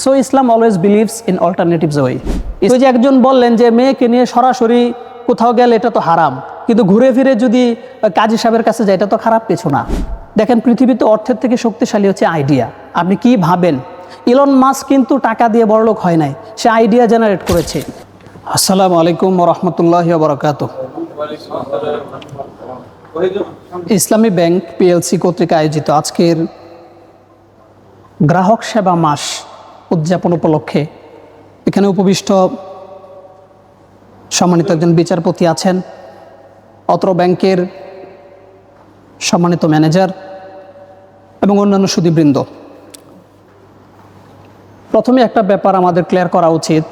So Islam always believes in alternatives way. ওই যে একজন বললেন যে মেয়েকে নিয়ে সরাসরি কোথাও গেলে এটা তো হারাম, কিন্তু ঘুরে ফিরে যদি কাজী সাহেবের কাছে যায় এটা তো খারাপ কিছু না। দেখেন, পৃথিবীতে অর্থের থেকে শক্তিশালী হচ্ছে আইডিয়া। আপনি কি ভাবেন? ইলন মাস্ক কিন্তু টাকা দিয়ে বড়লোক হয় নাই, সে আইডিয়া জেনারেট করেছে। আসসালামু আলাইকুম ওয়া রাহমাতুল্লাহি ওয়া বারাকাতুহু। ইসলামী ব্যাংক পিএলসি কর্তৃক আয়োজিত আজকের গ্রাহক সেবা মাস উদযাপন উপলক্ষে এখানে উপবিষ্ট সম্মানিত একজন বিচারপতি আছেন, অত্র ব্যাংকের সম্মানিত ম্যানেজার এবং অন্যান্য সুধীবৃন্দ। প্রথমে একটা ব্যাপার আমাদের ক্লিয়ার করা উচিত,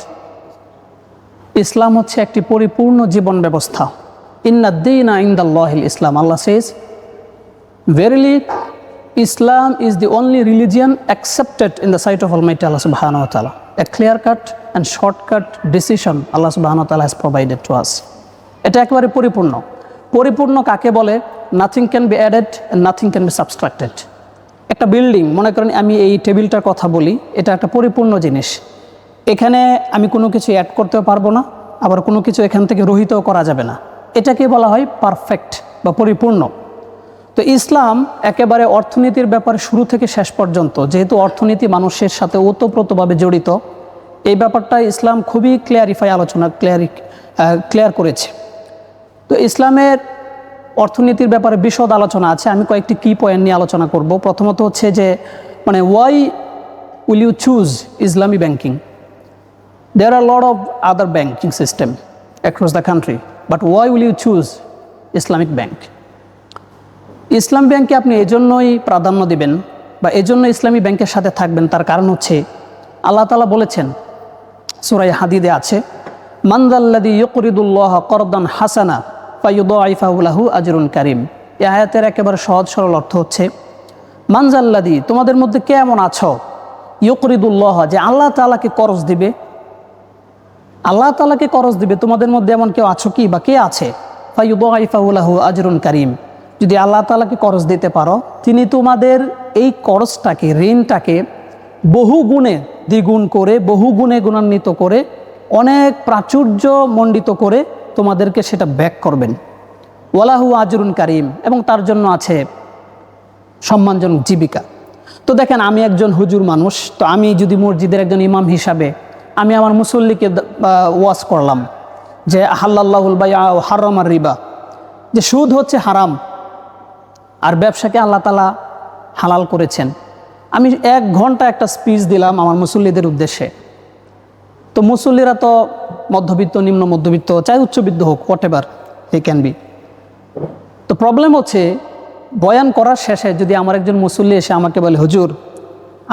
ইসলাম হচ্ছে একটি পরিপূর্ণ জীবন ব্যবস্থা। ইন্নাদ-দীনা ইনদাল্লাহিল ইসলাম। আল্লাহ সেজ, verily Islam is the only religion accepted in the sight of Almighty Allah subhanahu wa ta'ala. A clear-cut and shortcut decision Allah subhanahu wa ta'ala has provided to us. এটা একেবারে পরিপূর্ণ। পরিপূর্ণ কাকে বলে? Nothing can be added and nothing can be subtracted. একটা building, মনে করেন আমি এই টেবিলটার কথা বলি, এটা একটা পরিপূর্ণ জিনিস। এখানে আমি কোনো কিছু অ্যাড করতেও পারবো না, আবার কোনো কিছু এখান থেকে রহিতও করা যাবে না। এটাকে বলা হয় পারফেক্ট বা পরিপূর্ণ। তো ইসলাম একেবারে অর্থনীতির ব্যাপারে শুরু থেকে শেষ পর্যন্ত, যেহেতু অর্থনীতি মানুষের সাথে ওতপ্রোতভাবে জড়িত, এই ব্যাপারটা ইসলাম খুবই ক্লিয়ার করেছে। তো ইসলামের অর্থনীতির ব্যাপারে বিশদ আলোচনা আছে। আমি কয়েকটি কি পয়েন্ট নিয়ে আলোচনা করব। প্রথমত হচ্ছে যে ওয়াই উইল ইউ চুজ ইসলামী banking? There are lot of other banking system across the country, but why will you choose Islamic bank? ইসলাম ব্যাংকে আপনি এজন্যই প্রাধান্য দিবেন বা এজন্য ইসলামী ব্যাংকের সাথে থাকবেন, তার কারণ হচ্ছে আল্লাহ তাআলা বলেছেন, সূরা হাদীদে আছে, মান যাল্লাযী ইউকরিদুল্লাহ করদান হাসানা ফায়ুদাইফাহু লাহু আজরুন কারীম। এই আয়াতের একেবারে সহজ সরল অর্থ হচ্ছে, মান যাল্লাযী, তোমাদের মধ্যে কে এমন আছো, ইউকরিদুল্লাহ, যে আল্লাহ তাআলাকে করজ দিবে। আল্লাহ তাআলাকে করজ দিবে, তোমাদের মধ্যে এমন কেউ আছো কি বা কে আছে? ফায়ুদাইফাহু লাহু আজরুন কারীম। যদি আল্লাহ তাআলাকে করজ দিতে পারো, তিনি তোমাদের এই করজটাকে, ঋণটাকে বহু গুণে দ্বিগুণ করে, বহু গুণে গুণান্বিত করে, অনেক প্রাচুর্য মণ্ডিত করে তোমাদেরকে সেটা ব্যাক করবেন। ওয়ালাহু আজরুন কারীম, এবং তার জন্য আছে সম্মানজনক জীবিকা। তো দেখেন, আমি একজন হুজুর মানুষ, তো আমি যদি মসজিদের একজন ইমাম হিসাবে আমি আমার মুসল্লিকে ওয়াজ করলাম যে হাল্লাল্লাহুল বাইআ ওয়া হারামার রিবা, যে সুদ হচ্ছে হারাম আর ব্যবসাকে আল্লাহ তাআলা হালাল করেছেন। আমি 1 ঘন্টা একটা স্পিচ দিলাম আমার মুসল্লিদের উদ্দেশ্যে। তো মুসল্লিরা তো মধ্যবিত্ত, নিম্ন মধ্যবিত্ত, চাই উচ্চবিত্ত হোক, what ever he can be. তো প্রবলেম হচ্ছে, বয়ান করার শেষে যদি আমার একজন মুসল্লি এসে আমাকে বলে, হুজুর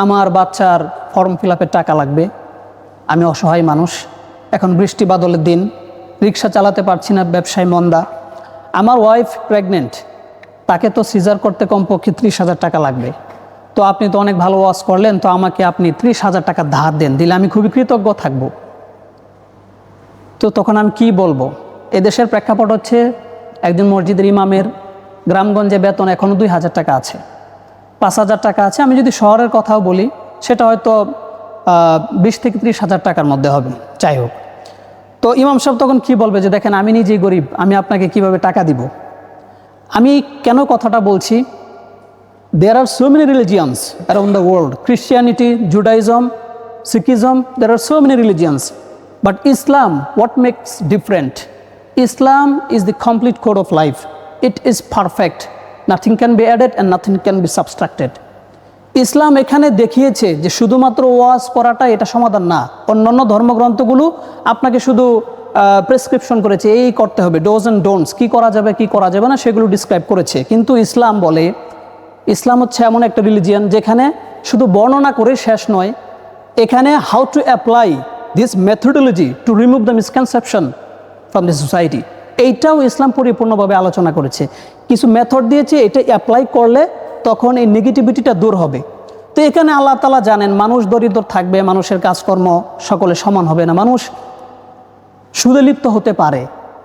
আমার বাচ্চার ফর্ম ফিল আপের টাকা লাগবে, আমি অসহায় মানুষ, এখন বৃষ্টি বাদলের দিন, রিক্সা চালাতে পারছি না, ব্যবসায় মন্দা, আমার ওয়াইফ প্রেগনেন্ট, তাকে তো সিজার করতে কমপক্ষে 30,000 টাকা লাগবে, তো আপনি তো অনেক ভালো ওয়াজ করলেন, তো আমাকে আপনি 30,000 টাকা ধার দেন, দিলে আমি খুবই কৃতজ্ঞ থাকব। তো তখন আমি কি বলবো? এদেশের প্রেক্ষাপট হচ্ছে, একজন মসজিদের ইমামের গ্রামগঞ্জে বেতন এখনও 2,000 টাকা আছে, 5,000 টাকা আছে। আমি যদি শহরের কথাও বলি, সেটা হয়তো 20 থেকে 30,000 টাকার মধ্যে হবে, যাই হোক। তো ইমাম সাহেব তখন কি বলবে যে, দেখেন আমি নিজেই গরিব, আমি আপনাকে কিভাবে টাকা দিব? আমি কেন কথাটা বলছি? There are so many religions around the world. Christianity, Judaism, Sikhism, there are so many religions. But Islam, what makes different? Islam is the complete code of life. It is perfect. Nothing can be added and nothing can be subtracted. ইসলাম এখানে দেখিয়েছে যে শুধুমাত্র ওয়াজ করাটা এটা সমাধান না। অন্যান্য ধর্মগ্রন্থগুলো আপনাকে শুধু প্রেসক্রিপশন করেছে, এই করতে হবে, ডোজ অ্যান্ড ডোন্টস, কী করা যাবে কী করা যাবে না সেগুলো ডিসক্রাইব করেছে। কিন্তু ইসলাম বলে, ইসলাম হচ্ছে এমন একটা রিলিজিয়ান যেখানে শুধু বর্ণনা করে শেষ নয়, এখানে how to apply this methodology to remove the misconception from the society, এইটাও ইসলাম পরিপূর্ণভাবে আলোচনা করেছে। কিছু মেথড দিয়েছে, এটা অ্যাপ্লাই করলে তখন এই নেগেটিভিটিটা দূর হবে। তো এখানে আল্লাহ তাআলা জানেন মানুষ দরিদ্র থাকবে, মানুষের কাজকর্ম সকলে সমান হবে না, মানুষ সুদে লিপ্ত হতে পারে।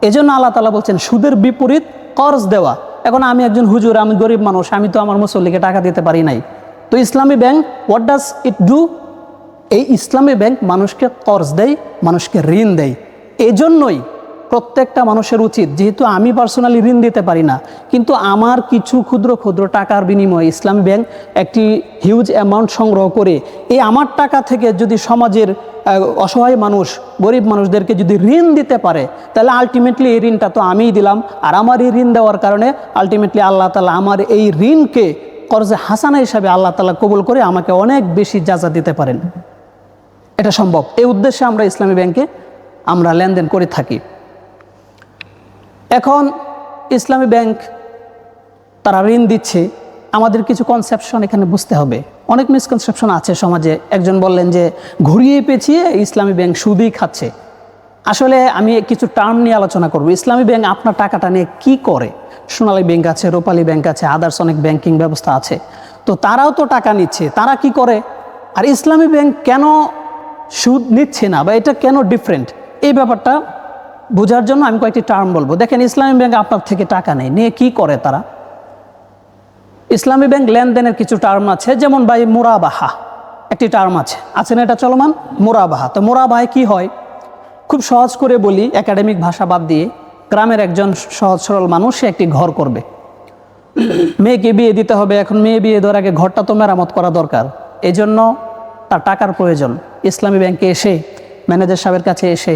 এজন্য আল্লাহ তাআলা বলছেন সুদের বিপরীত কর্জ দেওয়া। এখন আমি একজন হুজুর, আমি গরিব মানুষ, আমি তো আমার মুসল্লিকে টাকা দিতে পারি নাই। তো ইসলামী bank, what does it do? এই ইসলামী ব্যাংক মানুষকে কর্জ দেয়, মানুষকে ঋণ দেয়। এজন্যই প্রত্যেকটা মানুষের উচিত, যেহেতু আমি পার্সোনালি ঋণ দিতে পারি না, কিন্তু আমার কিছু ক্ষুদ্র ক্ষুদ্র টাকার বিনিময়ে ইসলামী ব্যাংক একটি হিউজ অ্যামাউন্ট সংগ্রহ করে এই আমার টাকা থেকে যদি সমাজের অসহায় মানুষ, গরিব মানুষদেরকে যদি ঋণ দিতে পারে, তাহলে আলটিমেটলি এই ঋণটা তো আমিই দিলাম। আর আমার এই ঋণ দেওয়ার কারণে আলটিমেটলি আল্লাহ তাআলা আমার এই ঋণকে কর্জে হাসানা হিসাবে আল্লাহ তাআলা কবুল করে আমাকে অনেক বেশি জাযা দিতে পারেন। এটা সম্ভব। এই উদ্দেশ্যে আমরা ইসলামী ব্যাংকে আমরা লেনদেন করে থাকি। এখন ইসলামী ব্যাংক তারা ঋণ দিচ্ছে, আমাদের কিছু কনসেপশন এখানে বুঝতে হবে। অনেক মিসকনসেপশন আছে সমাজে। একজন বললেন যে ঘুরিয়ে পেঁচিয়ে ইসলামী ব্যাংক সুদই খাচ্ছে। আসলে আমি কিছু টার্ম নিয়ে আলোচনা করব। ইসলামী ব্যাংক আপনার টাকাটা নিয়ে কি করে? সোনালী ব্যাংক আছে, রূপালী ব্যাংক আছে, আদার্স অনেক ব্যাংকিং ব্যবস্থা আছে। তো তারাও তো টাকা নিচ্ছে, তারা কি করে? আর ইসলামী ব্যাংক কেন সুদ নিচ্ছে না, বা এটা কেন ডিফারেন্ট, এই ব্যাপারটা বোঝার জন্য আমি কয়েকটি টার্ম বলবো। দেখেন, ইসলামী ব্যাংক আপনার থেকে টাকা নেয়, নিয়ে কি করে তারা? ইসলামী ব্যাংক লেনদেনের কিছু টার্ম আছে, যেমন ভাই মুরাবাহা একটি টার্ম আছে না, এটা চলমান মুরাবাহা। তো মুরাবাহায় কি হয়, খুব সহজ করে বলি, একাডেমিক ভাষা বাদ দিয়ে, গ্রামের একজন সহজ সরল মানুষ সে একটি ঘর করবে, মেয়েকে বিয়ে দিতে হবে। এখন মেয়ে বিয়ে দেওয়ার আগে ঘরটা তো মেরামত করা দরকার, এই জন্য তার টাকার প্রয়োজন। ইসলামী ব্যাংকে এসে ম্যানেজার সাহেবের কাছে এসে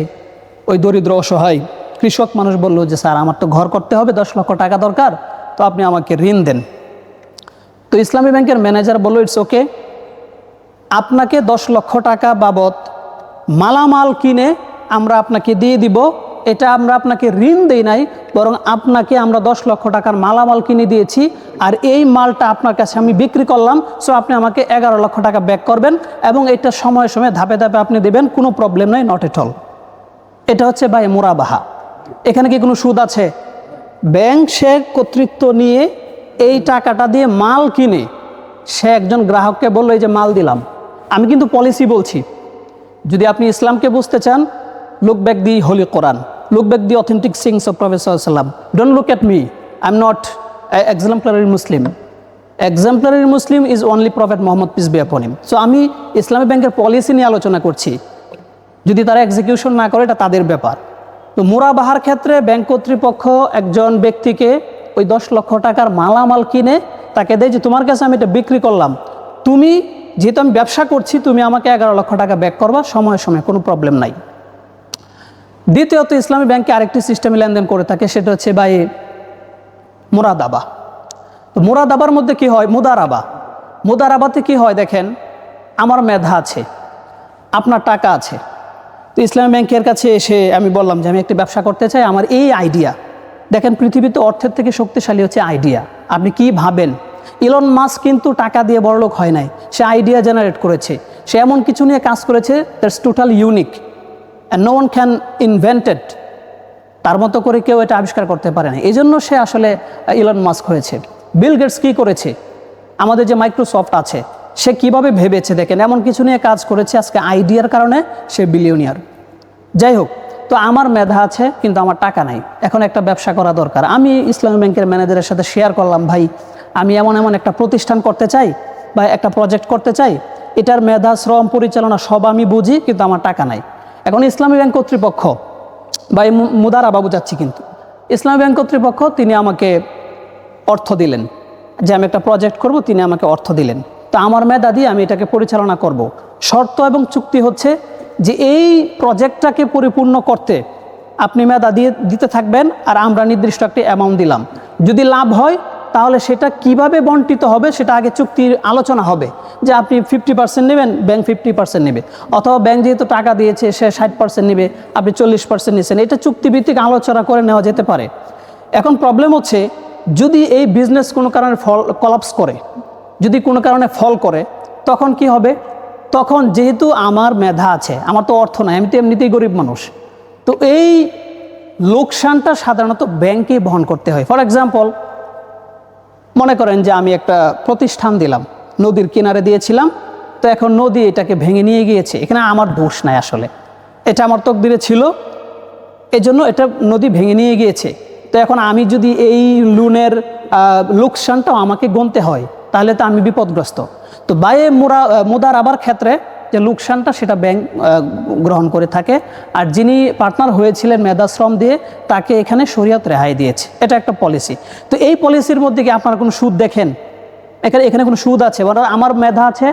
ওই দরিদ্র অসহায় কৃষক মানুষ বলল যে স্যার, আমার তো ঘর করতে হবে, 10 লক্ষ টাকা দরকার, তো আপনি আমাকে ঋণ দেন। তো ইসলামী ব্যাংকের ম্যানেজার বলল, ইটস ওকে, আপনাকে 10 লক্ষ টাকা বাবদ মালামাল কিনে আমরা আপনাকে দিয়ে দিব। এটা আমরা আপনাকে ঋণ দেই নাই, বরং আপনাকে আমরা 10 লক্ষ টাকার মালামাল কিনে দিয়েছি, আর এই মালটা আপনার কাছে আমি বিক্রি করলাম, সো আপনি আমাকে 11 লক্ষ টাকা ব্যাক করবেন, এবং এটা সময়ে সময়ে ধাপে ধাপে আপনি দেবেন, কোনো প্রবলেম নাই, নট এট অল। এটা হচ্ছে ভাই মুরাবাহা। এখানে কি কোনো সুদ আছে? ব্যাংক সে কর্তৃত্ব নিয়ে এই টাকাটা দিয়ে মাল কিনে সে একজন গ্রাহককে বলল, এই যে মাল দিলাম। আমি কিন্তু পলিসি বলছি, যদি আপনি ইসলামকে বুঝতে চান, look back the Holy Quran, look back the authentic sayings of Prophet সাল্লাল্লাহু আলাইহি ওয়াসাল্লাম। Don't look at me, I am not exemplary Muslim. Exemplary Muslim is only Prophet Muhammad, peace be upon him. So আমি ইসলামী ব্যাংকের policy নিয়ে আলোচনা করছি, যদি তারা এক্সিকিউশন না করে এটা তাদের ব্যাপার। তো মুরাবাহার ক্ষেত্রে ব্যাংক কর্তৃপক্ষ একজন ব্যক্তিকে ওই 10 লক্ষ টাকার মালামাল কিনে তাকে দেয় যে তোমার কাছে আমি এটা বিক্রি করলাম, তুমি যেহেতু আমি ব্যবসা করছি, তুমি আমাকে 11 লক্ষ টাকা ব্যাক করবা সময়ে সময়ে, কোনো প্রবলেম নাই। দ্বিতীয়ত, ইসলামী ব্যাংকে আরেকটি সিস্টেমে লেনদেন করে থাকে, সেটা হচ্ছে ভাই মুরাদাবা। তো মুরাদাবার মধ্যে কি হয়? মুদারাবাতে কি হয়? দেখেন, আমার মেধা আছে, আপনার টাকা আছে। তো ইসলামী ব্যাংকের কাছে এসে আমি বললাম যে আমি একটি ব্যবসা করতে চাই, আমার এই আইডিয়া। দেখেন, পৃথিবীতে অর্থের থেকে শক্তিশালী হচ্ছে আইডিয়া। আপনি কি ভাবেন? ইলন মাস্ক কিন্তু টাকা দিয়ে বড়লোক হয় নাই, সে আইডিয়া জেনারেট করেছে, সে এমন কিছু নিয়ে কাজ করেছে that's total unique and no one can invented. তার মতো করে কেউ এটা আবিষ্কার করতে পারে না, এই জন্য সে আসলে ইলন মাস্ক হয়েছে। বিল গেটস কী করেছে? আমাদের যে মাইক্রোসফট আছে, সে কিভাবে ভেবেছে, দেখেন এমন কিছু নিয়ে কাজ করেছে, আজকে আইডিয়ার কারণে সে বিলিয়নিয়ার। যাই হোক, তো আমার মেধা আছে কিন্তু আমার টাকা নাই, এখন একটা ব্যবসা করা দরকার। আমি ইসলামী ব্যাংকের ম্যানেজারের সাথে শেয়ার করলাম, ভাই আমি এমন একটা প্রতিষ্ঠান করতে চাই বা একটা প্রজেক্ট করতে চাই, এটার মেধা, শ্রম, পরিচালনা সব আমি বুঝি, কিন্তু আমার টাকা নাই। এখন ইসলামী ব্যাংক কর্তৃপক্ষ বা মুদারাবা বুঝাচ্ছি, কিন্তু ইসলামী ব্যাংক কর্তৃপক্ষ তিনি আমাকে অর্থ দিলেন, যে আমি একটা প্রজেক্ট করব, তিনি আমাকে অর্থ দিলেন। তো আমার মেধা দিয়ে আমি এটাকে পরিচালনা করব। শর্ত এবং চুক্তি হচ্ছে যে এই প্রজেক্টটাকে পরিপূর্ণ করতে আপনি মেধা দিতে থাকবেন, আর আমরা নির্দিষ্ট একটি অ্যামাউন্ট দিলাম। যদি লাভ হয় তাহলে সেটা কিভাবে বন্টিত হবে সেটা আগে চুক্তির আলোচনা হবে, যে আপনি 50% নেবেন, ব্যাংক 50% নেবে, অথবা ব্যাংক যেহেতু টাকা দিয়েছে সে 60% নেবে, আপনি 40% নিচ্ছেন। এটা চুক্তিভিত্তিক আলোচনা করে নেওয়া যেতে পারে। এখন প্রবলেম হচ্ছে, যদি এই বিজনেস কোনো কারণে কলাপস করে, যদি কোনো কারণে ফল করে, তখন কি হবে? তখন যেহেতু আমার মেধা আছে, আমার তো অর্থ নাই, আমি তো এমনিতেই গরিব মানুষ, তো এই লোকসানটা সাধারণত ব্যাংকে বহন করতে হয়। ফর এক্সাম্পল, মনে করেন যে আমি একটা প্রতিষ্ঠান দিলাম, নদীর কিনারে দিয়েছিলাম, তো এখন নদী এটাকে ভেঙে নিয়ে গিয়েছে, এখানে আমার দোষ নাই, আসলে এটা আমার তকদিরে ছিল, এজন্য এটা নদী ভেঙে নিয়ে গিয়েছে। তো এখন আমি যদি এই লোনের লোকসানটাও আমাকে গুনতে হয়, তাহলে তো আমি বিপদগ্রস্ত। তো মুদারাবার ক্ষেত্রে যে লোকসানটা সেটা ব্যাংক গ্রহণ করে থাকে, আর যিনি পার্টনার হয়েছিলেন মেধাশ্রম দিয়ে তাকে এখানে শরিয়ত রেহাই দিয়েছে। এটা একটা পলিসি। তো এই পলিসির মধ্যে কি আপনারা কোনো সুদ দেখেন? এখানে কোনো সুদ আছে? আমার মেধা আছে,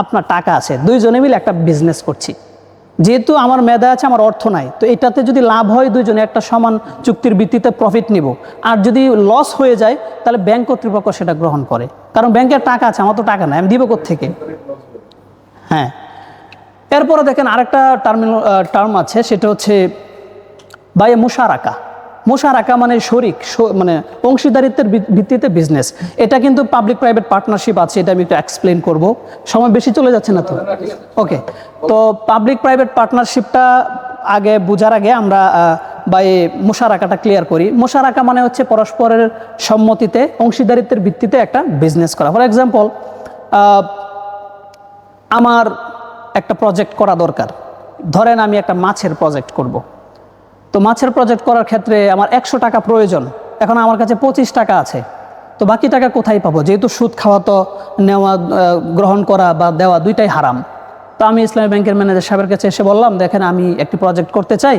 আপনার টাকা আছে, দুইজনে মিলে একটা বিজনেস করছি। যেহেতু আমার মেধা আছে, আমার অর্থ নাই, তো এটাতে যদি লাভ হয় দুইজনে একটা সমান চুক্তির ভিত্তিতে প্রফিট নিব। আর যদি লস হয়ে যায় তাহলে ব্যাংক কর্তৃপক্ষ সেটা গ্রহণ করে, কারণ ব্যাংকের টাকা আছে, আমার তো টাকা নাই, আমি দিব কোত্থেকে? হ্যাঁ। এরপরে দেখেন আরেকটা টার্ম আছে, সেটা হচ্ছে বায়ে মুশারাকা। মুশারাকা মানে শরিক, মানে অংশীদারিত্বের ভিত্তিতে বিজনেস। এটা কিন্তু পাবলিক প্রাইভেট পার্টনারশিপ আছে, এটা আমি একটু এক্সপ্লেন করব, সময় বেশি চলে যাচ্ছে না তো? ওকে। তো পাবলিক প্রাইভেট পার্টনারশিপটা আগে বোঝার আগে আমরা মুশারাকাটা ক্লিয়ার করি। মুশারাকা মানে হচ্ছে পরস্পরের সম্মতিতে অংশীদারিত্বের ভিত্তিতে একটা বিজনেস করা। ফর এক্সাম্পল, আমার একটা প্রজেক্ট করা দরকার, ধরেন আমি একটা মাছের প্রজেক্ট করব। তো মাছের প্রজেক্ট করার ক্ষেত্রে আমার 100 টাকা প্রয়োজন, এখন আমার কাছে 25 টাকা আছে, তো বাকি টাকা কোথায় পাবো? যেহেতু সুদ খাওয়া তো নেওয়া, গ্রহণ করা বা দেওয়া দুইটাই হারাম। তো আমি ইসলামী ব্যাংকের ম্যানেজার সাহেবের কাছে এসে বললাম, দেখেন আমি একটি প্রজেক্ট করতে চাই,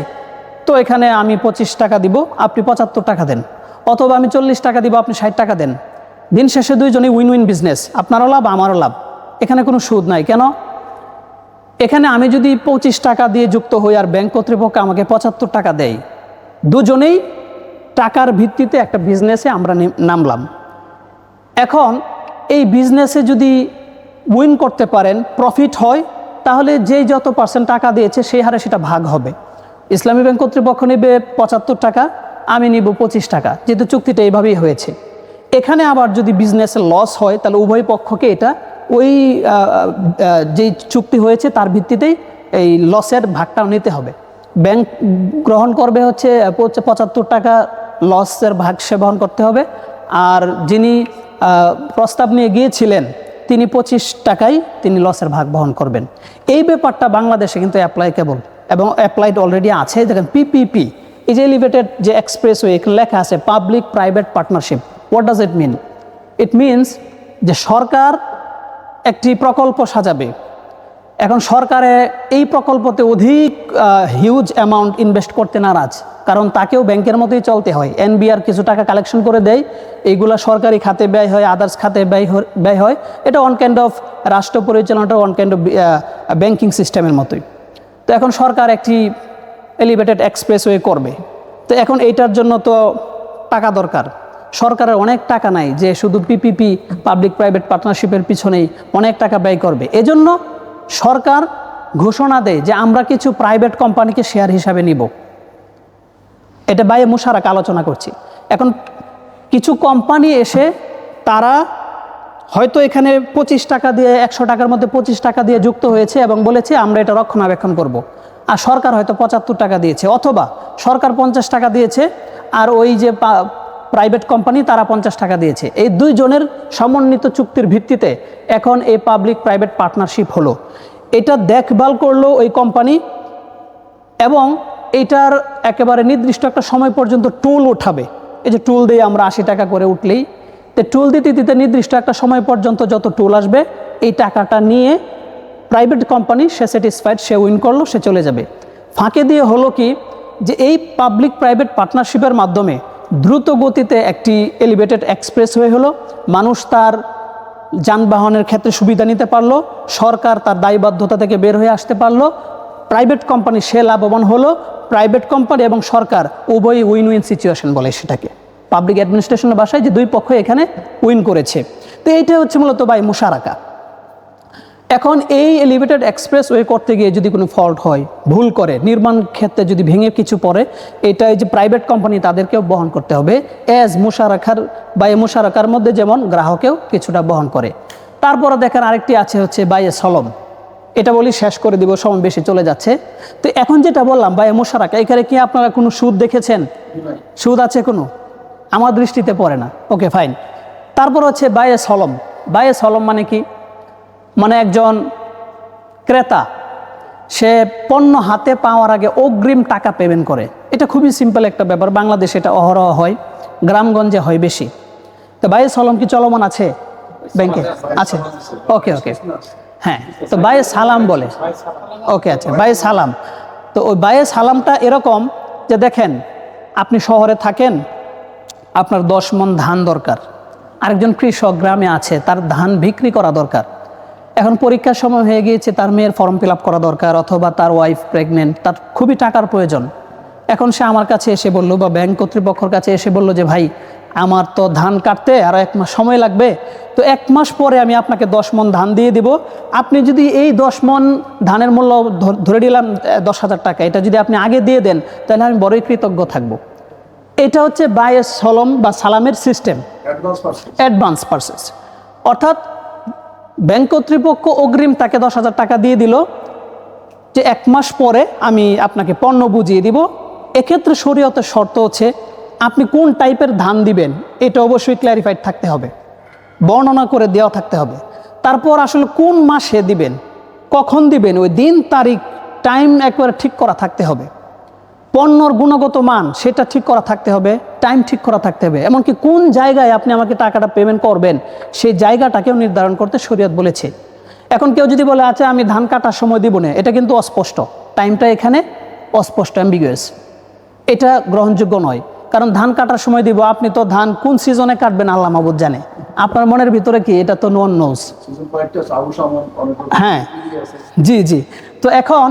তো এখানে আমি 25 টাকা দিব, আপনি 75 টাকা দেন, অথবা আমি 40 টাকা দিব, আপনি 60 টাকা দেন। দিন শেষে দুইজনই উইন উইন বিজনেস, আপনারও লাভ আমারও লাভ, এখানে কোনো সুদ নাই। কেন? এখানে আমি যদি 25 টাকা দিয়ে যুক্ত হই আর ব্যাংক কর্তৃপক্ষ আমাকে 75 টাকা দেয়, দুজনেই টাকার ভিত্তিতে একটা বিজনেসে আমরা নামলাম। এখন এই বিজনেসে যদি উইন করতে পারেন, প্রফিট হয়, তাহলে যেই যত পার্সেন্ট টাকা দিয়েছে সেই হারে সেটা ভাগ হবে। ইসলামী ব্যাংক কর্তৃপক্ষ নেবে 75 টাকা, আমি নিব 25 টাকা, যেহেতু চুক্তিটা এইভাবেই হয়েছে। এখানে আবার যদি বিজনেসে লস হয় তাহলে উভয় পক্ষকে এটা ওই যেই চুক্তি হয়েছে তার ভিত্তিতেই এই লসের ভাগটাও নিতে হবে। ব্যাংক গ্রহণ করবে হচ্ছে 75 টাকা, লসের ভাগ সে বহন করতে হবে, আর যিনি প্রস্তাব নিয়ে গিয়েছিলেন তিনি 25 টাকায় তিনি লসের ভাগ বহন করবেন। এই ব্যাপারটা বাংলাদেশে কিন্তু অ্যাপ্লাইকেবল এবং অ্যাপ্লাইড অলরেডি আছে। দেখেন পিপিপি, এই যে এলিভেটেড যে এক্সপ্রেসওয়ে, এখানে লেখা আছে public private partnership. What does it mean? It means যে সরকার একটি প্রকল্প সাজাবে, এখন সরকারে এই প্রকল্পতে অধিক হিউজ অ্যামাউন্ট ইনভেস্ট করতে নারাজ, কারণ তাকেও ব্যাংকের মতোই চলতে হয়। এনবিআর কিছু টাকা কালেকশন করে দেয়, এইগুলা সরকারি খাতে ব্যয় হয়, আদার্স খাতে ব্যয় হয়। এটা ওয়ান কাইন্ড অফ রাষ্ট্র পরিচালনাটা ওয়ান কাইন্ড অফ ব্যাংকিং সিস্টেমের মতোই। তো এখন সরকার একটি এলিভেটেড এক্সপ্রেসওয়ে করবে, তো এখন এইটার জন্য তো টাকা দরকার। সরকারের অনেক টাকা নাই যে শুধু পিপিপি পাবলিক প্রাইভেট পার্টনারশিপের পিছনেই অনেক টাকা ব্যয় করবে। এজন্য সরকার ঘোষণা দেয় যে আমরা কিছু প্রাইভেট কোম্পানিকে শেয়ার হিসাবে নিব। এটা বায়ে মুশারাকা আলোচনা করছি। এখন কিছু কোম্পানি এসে তারা হয়তো এখানে 25 টাকা দিয়ে, 100 টাকার মধ্যে 25 টাকা দিয়ে যুক্ত হয়েছে এবং বলেছে আমরা এটা রক্ষণাবেক্ষণ করব। আর সরকার হয়তো 75 টাকা দিয়েছে, অথবা সরকার 50 টাকা দিয়েছে আর ওই যে প্রাইভেট কোম্পানি তারা 50 টাকা দিয়েছে। এই দুইজনের সমন্বিত চুক্তির ভিত্তিতে এখন এই পাবলিক প্রাইভেট পার্টনারশিপ হলো। এটা দেখভাল করলো ওই কোম্পানি, এবং এইটার একেবারে নির্দিষ্ট একটা সময় পর্যন্ত টুল উঠাবে। এই যে টুল দিয়ে আমরা 80 টাকা করে উঠলেই, তো টুল দিতে দিতে নির্দিষ্ট একটা সময় পর্যন্ত যত টুল আসবে এই টাকাটা নিয়ে প্রাইভেট কোম্পানি সে স্যাটিসফাইড, সে উইন করলো, সে চলে যাবে। ফাঁকে দিয়ে হলো কি যে এই পাবলিক প্রাইভেট পার্টনারশিপের মাধ্যমে দ্রুত গতিতে একটি এলিভেটেড এক্সপ্রেসওয়ে হলো, মানুষ তার যানবাহনের ক্ষেত্রে সুবিধা নিতে পারলো, সরকার তার দায়বদ্ধতা থেকে বের হয়ে আসতে পারলো, প্রাইভেট কোম্পানি সে লাভবান হলো, প্রাইভেট কোম্পানি এবং সরকার উভয়ই উইন উইন সিচুয়েশন বলে সেটাকে। পাবলিক অ্যাডমিনিস্ট্রেশনের ভাষায় যে দুই পক্ষ এখানে উইন করেছে। তো এইটা হচ্ছে মূলত বাই মুশারাকা। এখন এই এলিভেটেড এক্সপ্রেসওয়ে করতে গিয়ে যদি কোনো ফল্ট হয়, ভুল করে, নির্মাণ ক্ষেত্রে যদি ভেঙে কিছু পড়ে, এটা এই যে প্রাইভেট কোম্পানি তাদেরকেও বহন করতে হবে। অ্যাজ মুশারাকার বাই মুশারাকার মধ্যে যেমন গ্রাহকেও কিছুটা বহন করে। তারপরে দেখেন আরেকটি আছে হচ্ছে বাইয়ে সলম। এটা বলি শেষ করে দিব, সময় বেশি চলে যাচ্ছে। তো এখন যেটা বললাম বাইয়ে মুশারাকা, এখানে কি আপনারা কোনো সুদ দেখেছেন? সুদ আছে কোনো? আমার দৃষ্টিতে পড়ে না। Okay fine. তারপর হচ্ছে বাইয়ে সলম। বাইয়ে সলম মানে কি? মানে একজন ক্রেতা সে পণ্য হাতে পাওয়ার আগে অগ্রিম টাকা পেমেন্ট করে। এটা খুবই সিম্পল একটা ব্যাপার, বাংলাদেশে এটা অহরহ হয়, গ্রামগঞ্জে হয় বেশি। তো বাইয়ে সলম কি চলমান আছে ব্যাংকে? আছে। ওকে ওকে। হ্যাঁ, তো বায়ে সালাম বলে। ওকে, আচ্ছা, বায়ে সালাম। তো ওই বায়ে সালামটা এরকম যে দেখেন, আপনি শহরে থাকেন, আপনার 10 মণ ধান দরকার, আরেকজন কৃষক গ্রামে আছে, তার ধান বিক্রি করা দরকার। এখন পরীক্ষার সময় হয়ে গিয়েছে, তার মেয়ের ফর্ম ফিল আপ করা দরকার, অথবা তার ওয়াইফ প্রেগনেন্ট, তার খুবই টাকার প্রয়োজন। এখন সে আমার কাছে এসে বলল, বা ব্যাংক কর্তৃপক্ষের কাছে এসে বলল যে ভাই, আমার তো ধান কাটতে আরও 1 মাস সময় লাগবে, তো 1 মাস পরে আমি আপনাকে 10 মণ ধান দিয়ে দিব। আপনি যদি এই 10 মণ ধানের মূল্য ধরে নিলাম 10,000 টাকা, এটা যদি আপনি আগে দিয়ে দেন, তাহলে আমি বড়ই কৃতজ্ঞ থাকব। এটা হচ্ছে বায়ে সলম বা সালামের সিস্টেম, অ্যাডভান্স পারচেজ। অর্থাৎ ব্যাংক কর্তৃপক্ষ অগ্রিম তাকে 10,000 টাকা দিয়ে দিল যে 1 মাস পরে আমি আপনাকে পণ্য বুঝিয়ে দিব। এক্ষেত্রে শরীয়তের শর্ত হচ্ছে আপনি কোন টাইপের ধান দিবেন এটা অবশ্যই ক্ল্যারিফাইড থাকতে হবে, বর্ণনা করে দেওয়া থাকতে হবে। তারপর আসলে কোন মাসে দিবেন, কখন দিবেন, ওই দিন তারিখ টাইম একবারে ঠিক করা থাকতে হবে। পণ্যর গুণগত মান সেটা ঠিক করা থাকতে হবে, টাইম ঠিক করা থাকতে হবে। এমনকি কোন জায়গায় আপনি আমাকে টাকাটা পেমেন্ট করবেন সেই জায়গাটাকেও নির্ধারণ করতে শরীয়ত বলেছে। এখন কেউ যদি বলে আচ্ছা আমি ধান কাটার সময় দিব না, এটা কিন্তু অস্পষ্ট, টাইমটা এখানে অস্পষ্ট, অ্যাম্বিগুয়াস, এটা গ্রহণযোগ্য নয়। কারণ ধান কাটার সময় দিব, আপনি তো ধান কোন সিজনে কাটবেন আল্লাহ মাহবুদ জানে, আপনার মনের ভিতরে কি, এটা তো নো ওয়ান নোজ। হ্যাঁ, জি জি। তো এখন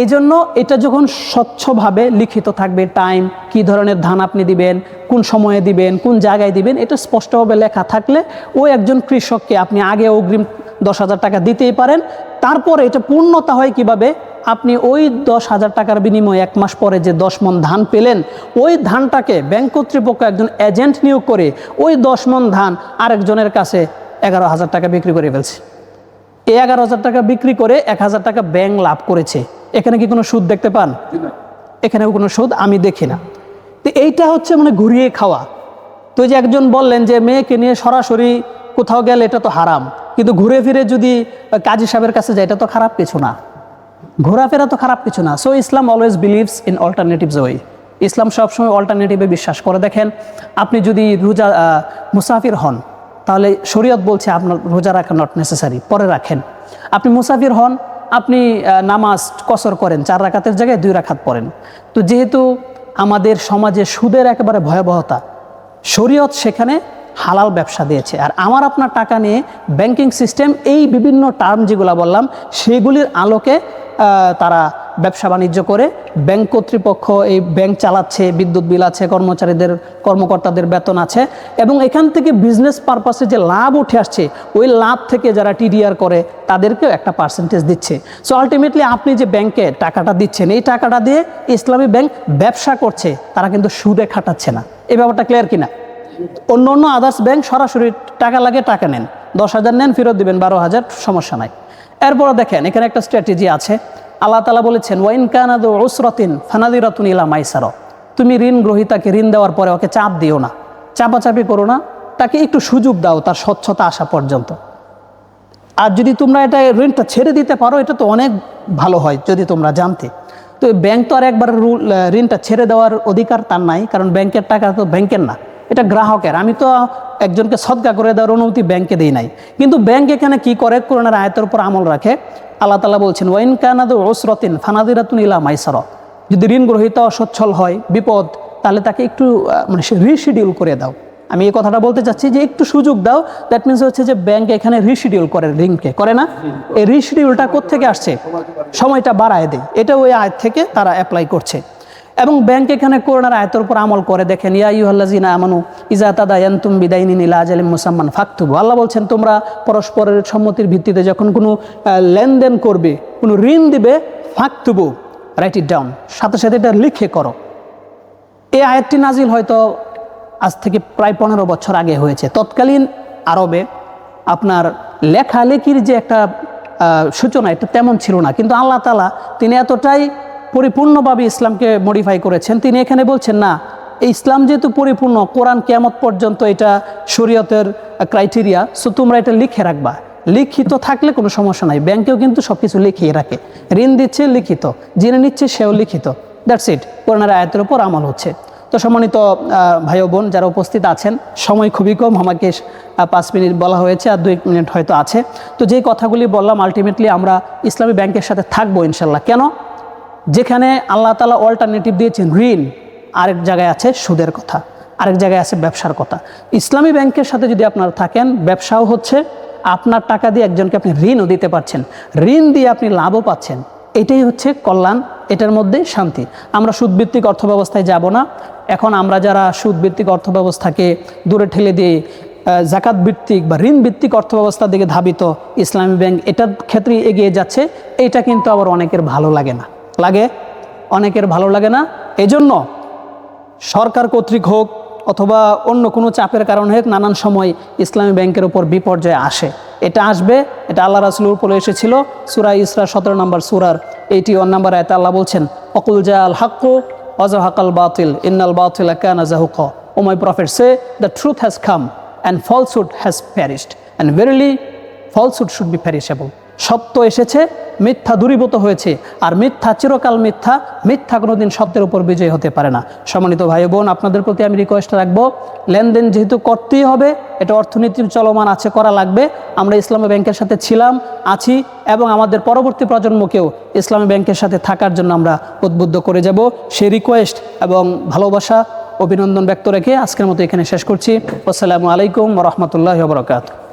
এই জন্য এটা যখন স্বচ্ছভাবে লিখিত থাকবে, টাইম, কি ধরনের ধান আপনি দিবেন, কোন সময়ে দিবেন, কোন জায়গায় দিবেন, এটা স্পষ্টভাবে লেখা থাকলে ওই একজন কৃষককে আপনি আগে অগ্রিম 10,000 টাকা দিতেই পারেন। তারপরে এটা পূর্ণতা হয় কিভাবে, আপনি ওই 10,000 টাকার বিনিময়ে 1 মাস পরে যে 10 মণ ধান পেলেন, ওই ধানটাকে ব্যাংক কর্তৃপক্ষ একজন এজেন্ট নিয়োগ করে ওই 10 মণ ধান আরেকজনের কাছে 11,000 টাকা বিক্রি করে ফেলছে। এই 11,000 টাকা বিক্রি করে 1,000 টাকা ব্যাংক লাভ করেছে। এখানে কি কোনো সুদ দেখতে পান? এখানেও কোনো সুদ আমি দেখি না। তো এইটা হচ্ছে মানে ঘুরিয়ে খাওয়া। তো যে একজন বললেন যে মেয়েকে নিয়ে সরাসরি কোথাও গেলে এটা তো হারাম, কিন্তু ঘুরে ফিরে যদি কাজী সাহেবের কাছে যায় এটা তো খারাপ কিছু না, ঘোরাফেরা তো খারাপ কিছু না। So Islam always believes in alternatives way. ইসলাম সবসময় অল্টারনেটিভে বিশ্বাস করে। দেখেন, আপনি যদি রোজা মুসাফির হন, তাহলে শরীয়ত বলছে আপনার রোজা রাখা নট নেসেসারি, পরে রাখেন। আপনি মুসাফির হন, আপনি নামাজ কসর করেন, 4 রাকাতের জায়গায় 2 রাকাত পড়েন। তো যেহেতু আমাদের সমাজে সুদের একেবারে ভয়াবহতা, শরীয়ত সেখানে হালাল ব্যবসা দিয়েছে। আর আমার আপনার টাকা নিয়ে ব্যাংকিং সিস্টেম এই বিভিন্ন টার্ম যেগুলো বললাম সেগুলির আলোকে তারা ব্যবসা বাণিজ্য করে। ব্যাংক কর্তৃপক্ষ এই ব্যাংক চালাচ্ছে, বিদ্যুৎ বিল আছে, কর্মকর্তাদের বেতন আছে, এবং এখান থেকে বিজনেস পারপাসে যে লাভ উঠে আসছে ওই লাভ থেকে যারা টিডিআর করে তাদেরকেও একটা পার্সেন্টেজ দিচ্ছে। সো আলটিমেটলি আপনি যে ব্যাংকে টাকাটা দিচ্ছেন, এই টাকাটা দিয়ে ইসলামী ব্যাংক ব্যবসা করছে, তারা কিন্তু সুদে খাটাচ্ছে না। এই ব্যাপারটা ক্লিয়ার কিনা? অন্য আদার্স ব্যাংক সরাসরি টাকা লাগে টাকা নেন, 10,000 নেন, ফেরত দিবেন 12,000, সমস্যা নাই। এরপর দেখেন এখানে একটা স্ট্র্যাটেজি আছে। আল্লাহ তাআলা বলেছেন ওয়াইন কানা যু উসরাতিন ফানাদিরাতুন ইলা মাইসারা, তুমি ঋণ গ্রহীতাকে ঋণ দেওয়ার পরে ওকে চাপ দিও না, চাপাচাপি করো না, তাকে একটু সুযোগ দাও তার স্বচ্ছতা আসা পর্যন্ত। আর যদি তোমরা এটা ঋণটা ছেড়ে দিতে পারো এটা তো অনেক ভালো হয় যদি তোমরা জানতে। তো ব্যাংক তো আর একবার ঋণটা ছেড়ে দেওয়ার অধিকার তার নাই, কারণ ব্যাংকের টাকা তো ব্যাংকের না, এটা গ্রাহকের। আমি তো একজনকে সদকা করে দেওয়ার অনুমতি ব্যাংকে দেই নাই। কিন্তু ব্যাংক এখানে কি করে, কোরআনের আয়াতের উপর আমল রাখে। আল্লাহ তাআলা বলছেন ওয়াইন কানা যু উসরাতিন ফানাদিরাতুন ইলা মাইসারা, যদি ঋণ গ্রহীতা অসচ্ছল হয়, বিপদ, তাহলে তাকে একটু মানে রিশিডিউল করে দাও। আমি এই কথাটা বলতে চাচ্ছি যে একটু সুযোগ দাও। দ্যাট মিনস হচ্ছে যে ব্যাংক এখানে রিশিডিউল করে, ঋণকে করে না। এই রিশিডিউলটা কোত্থেকে আসছে, সময়টা বাড়ায় দেয়, এটা ওই আয়াত থেকে তারা অ্যাপ্লাই করছে। এবং ব্যাংক এখানে কোরআনের আয়াতের উপর আমল করে। দেখেন ইয়া আইয়ুহাল্লাযিনা আমানু ইযা তাদায়ানতুম বিদাইনিন ইলা আজালিন মুসাম্মান ফাকতুবু, আল্লাহ বলছেন তোমরা পরস্পরের সম্মতির ভিত্তিতে যখন কোনো লেনদেন করবে, কোনো ঋণ দিবে, ফাকতুবু, রাইট ইট ডাউন, সাথে সাথে এটা লিখে করো। এই আয়াতটি নাজিল হয়তো আজ থেকে প্রায় 15 বছর আগে হয়েছে। তৎকালীন আরবে আপনার লেখালেখির যে একটা সূচনা এটা তেমন ছিল না, কিন্তু আল্লাহ তাআলা তিনি এতটাই পরিপূর্ণভাবে ইসলামকে মডিফাই করেছেন, তিনি এখানে বলছেন না, এই ইসলাম যেহেতু পরিপূর্ণ, কোরআন কিয়ামত পর্যন্ত এটা শরীয়তের ক্রাইটেরিয়া, সো তোমরা এটা লিখে রাখবা। লিখিত থাকলে কোনো সমস্যা নাই, ব্যাংকেও কিন্তু সব কিছু লিখিয়ে রাখে, ঋণ দিচ্ছে লিখিত, জেনে নিচ্ছে সেও লিখিত, দ্যাটস ইট। কোরআনের আয়াতের উপর আমল হচ্ছে। তো সম্মানিত ভাই ও বোন যারা উপস্থিত আছেন, সময় খুবই কম, আমাকে 5 মিনিট বলা হয়েছে, আর 2 মিনিট হয়তো আছে। তো যেই কথাগুলি বললাম, আলটিমেটলি আমরা ইসলামী ব্যাংকের সাথে থাকবো ইনশাল্লাহ। কেন? যেখানে আল্লাহ তাআলা অল্টারনেটিভ দিয়েছেন ঋণ, আরেক জায়গায় আছে সুদের কথা, আরেক জায়গায় আছে ব্যবসার কথা। ইসলামী ব্যাংকের সাথে যদি আপনারা থাকেন, ব্যবসাও হচ্ছে, আপনার টাকা দিয়ে একজনকে আপনি ঋণও দিতে পারছেন, ঋণ দিয়ে আপনি লাভও পাচ্ছেন, এটাই হচ্ছে কল্যাণ, এটার মধ্যে শান্তি। আমরা সুদভিত্তিক অর্থব্যবস্থায় যাব না। এখন আমরা যারা সুদভিত্তিক অর্থব্যবস্থাকে দূরে ঠেলে দিয়ে জাকাত ভিত্তিক বা ঋণ ভিত্তিক অর্থব্যবস্থার দিকে ধাবিত ইসলামী ব্যাংক এটার ক্ষেত্রে এগিয়ে যাচ্ছে, এটা কিন্তু আবার অনেকের ভালো লাগে না, অনেকের ভালো লাগে না। এজন্য সরকার কর্তৃক হোক অথবা অন্য কোনো চাপের কারণে হোক, নানান সময় ইসলামী ব্যাংকের উপর বিপর্যয় আসে। এটা আসবে, এটা আল্লাহ রাসূলের উপরে এসেছিল। সূরা ইসরা 17 নম্বর সূরার 81 নম্বর আয়াতে আল্লাহ বলছেন, অকুল জাআল হাক্কু ওয়া যাহাকাল বাতিল ইন্নাল বাতিলা কানা যাহুকা। O my prophet, say the truth has come and falsehood has perished and verily falsehood should be perishable. সত্য এসেছে, মিথ্যা দূরীভূত হয়েছে, আর মিথ্যা চিরকাল মিথ্যা, মিথ্যা কোনোদিন সত্যের উপর বিজয় হতে পারে না। সম্মানিত ভাই বোন, আপনাদের প্রতি আমি রিকোয়েস্ট রাখবো, লেনদেন যেহেতু করতেই হবে, এটা অর্থনীতির চলমান আছে, করা লাগবে। আমরা ইসলামী ব্যাংকের সাথে ছিলাম, আছি, এবং আমাদের পরবর্তী প্রজন্মকেও ইসলামী ব্যাংকের সাথে থাকার জন্য আমরা উদ্বুদ্ধ করে যাব। সেই রিকোয়েস্ট এবং ভালোবাসা, অভিনন্দন ব্যক্ত রেখে আজকের মতো এখানে শেষ করছি। আসসালামু আলাইকুম ওয়া রাহমাতুল্লাহি ওয়া বারাকাতুহু।